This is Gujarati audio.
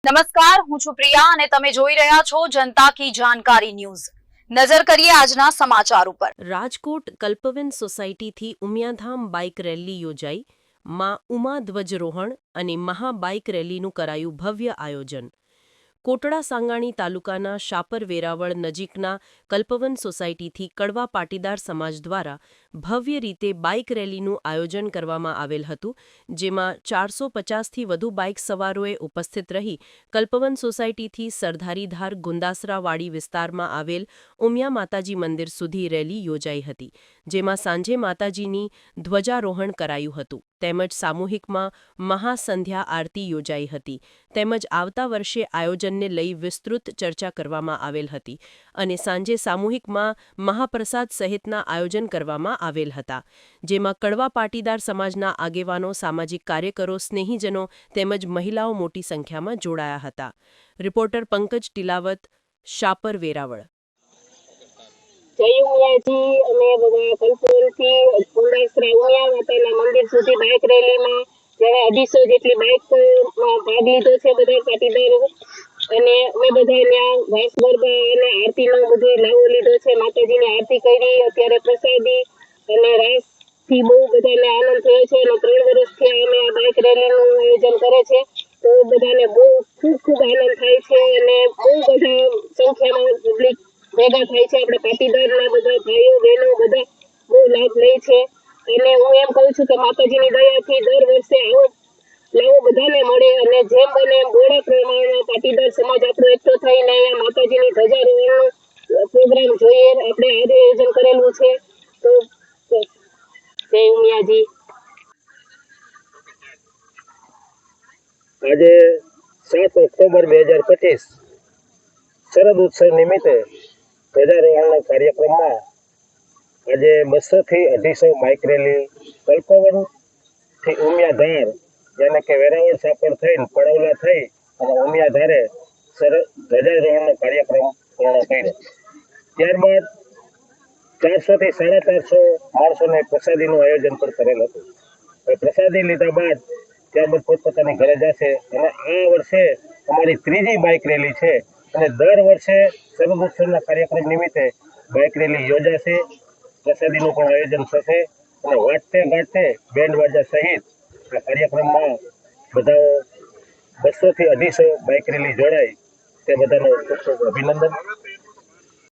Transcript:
નમસ્કાર, હું છું પ્રિયા અને તમે જોઈ રહ્યા છો જનતા કી જાણકારી ન્યૂઝ। નજર કરીએ આજના સમાચાર ઉપર। રાજકોટ કલ્પવન સોસાયટીથી ઉમિયાધામ બાઇક રેલી યોજાઈ। માં ઉમા ધ્વજરોહણ અને મહા બાઇક રેલીનું કરાયું ભવ્ય આયોજન। કોટડા સાંગાણી તાલુકાના શાપર વેરાવળ નજીકના કલ્પવન સોસાયટીથી કડવા પાટીદાર સમાજ દ્વારા ભવ્ય રીતે બાઇક રેલીનું આયોજન કરવામાં આવેલ હતું, જેમાં 450થી વધુ બાઇક સવારોએ ઉપસ્થિત રહી કલ્પવન સોસાયટીથી સરદારીધાર ગુંદાસરાવાડી વિસ્તારમાં આવેલ ઉમિયા માતાજી મંદિર સુધી રેલી યોજાઈ હતી, જેમાં સાંજે માતાજીની ધ્વજારોહણ કરાયું હતું તેમજ સામૂહિકમાં મહાસંધ્યા આરતી યોજાઈ હતી તેમજ આવતા વર્ષે આયોજનને લઈ વિસ્તૃત ચર્ચા કરવામાં આવેલ હતી અને સાંજે સામૂહિકમાં મહાપ્રસાદ સહિતના આયોજન કરવામાં આવેલ હતા, જેમાં કડવા પાટીદાર સમાજના આગેવાનો, સામાજિક કાર્યકરો, સ્નેહીજનો તેમજ મહિલાઓ મોટી સંખ્યામાં જોડાયા હતા। રિપોર્ટર પંકજ ટીલાવત, શાપર વેરાવળ। જય ઉમિયાજી। અમે બધા કલ્પવનથી ગુંદાસરા ઉમિયા માતાના મંદિર સુધી બાઇક રેલીમાં જ્યારે 250 જેટલી બાઇકમાં ભાગ લીધો છે બધા પાટીદારો, અને અમે બધા ત્યાં ઘાસ ગરબા અને આરતીનો બધો લાવો લીધો છે। માતાજીની આરતી કરી, અત્યારે પ્રસાદી અને રાસથી બહુ બધાને આનંદ થયો છે અને 3 વર્ષથી અમે આ બાઇક રેલીનું આયોજન કરે છે, તો બધાને બહુ ખૂબ આનંદ થાય છે અને બહુ બધા સંખ્યામાં પબ્લિક ભેગા થાય છે। આપણે પાટીદારના બધા ભાઈઓ બહેનો બધા બહુ લાભ લે છે અને હું એમ કહું છું કે માતાજીની દયાથી દર વર્ષે આવો લાવો બધાને મળે અને જેમ બને એમ બોડા પ્રમાણમાં પાટીદાર સમાજ આપણો એકઠો થઈને અહીંયા માતાજીની ધજારોહણનો પ્રોગ્રામ જોઈએ। આપણે આયોજન કરેલું છે, તો જય ઉમિયાજી। આજે 7 ઓક્ટોબર 2025 શરદ ઉત્સવ નિમિત્તે ધ્વજારોહણના કાર્યક્રમમાં આજે 200 થી 250 બાઇક રેલી કલ્પવનથી ઉમિયાધાર, જેને કે વેરાવળ સાપર થઈને પડવલા થઈ અને ઉમિયાધારે ધ્વજારોહણનો કાર્યક્રમ પૂર્ણ કર્યો। ત્યારબાદ 400 થી 450 માણસોને પ્રસાદીનું આયોજન પણ કરેલ હતું। પ્રસાદી લીધા બાદ ત્યારબાદ પોતપોતાની ઘરે જશે અને આ વર્ષે અમારી 3જી બાઇક રેલી છે અને દર વર્ષે શરદ ઉત્સવના કાર્યક્રમ નિમિત્તે બાઇક રેલી યોજાશે, પ્રસાદીનું પણ આયોજન થશે અને વાજતે ગાજતે બેન્ડ વાજા સહિત આ કાર્યક્રમમાં બધા 200 થી 250 બાઇક રેલી જોડાય તે બધાનો ખૂબ ખૂબ અભિનંદન।